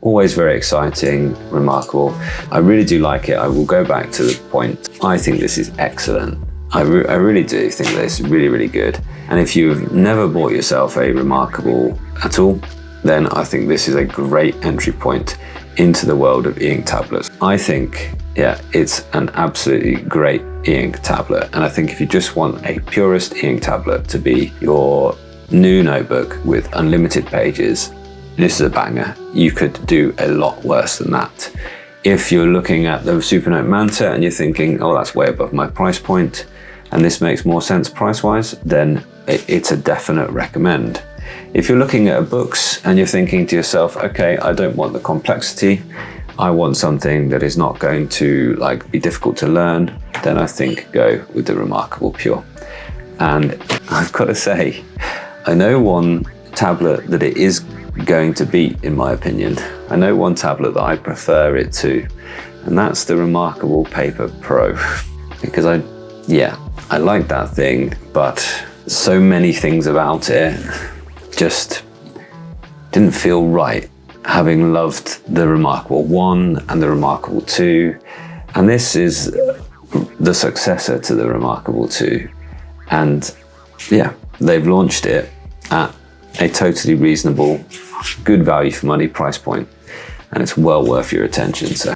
always very exciting, remarkable. I really do like it. I will go back to the point. I think this is excellent. I really do think that it's really, really good. And if you've never bought yourself a remarkable at all, then I think this is a great entry point into the world of e-ink tablets. I think, yeah, it's an absolutely great e-ink tablet. And I think if you just want a purist e-ink tablet to be your new notebook with unlimited pages, this is a banger. You could do a lot worse than that. If you're looking at the Supernote Manta and you're thinking, oh, that's way above my price point, and this makes more sense price-wise, then it's a definite recommend. If you're looking at a Boox and you're thinking to yourself, okay, I don't want the complexity, I want something that is not going to be difficult to learn, then I think go with the Remarkable Pure. And I've got to say, I know one tablet that it is going to beat, in my opinion. I know one tablet that I prefer it to, and that's the Remarkable Paper Pro. Because I like that thing, but so many things about it just didn't feel right, having loved the Remarkable 1 and the Remarkable 2. And this is the successor to the Remarkable 2. And yeah, they've launched it at a totally reasonable, good value for money price point, and it's well worth your attention. So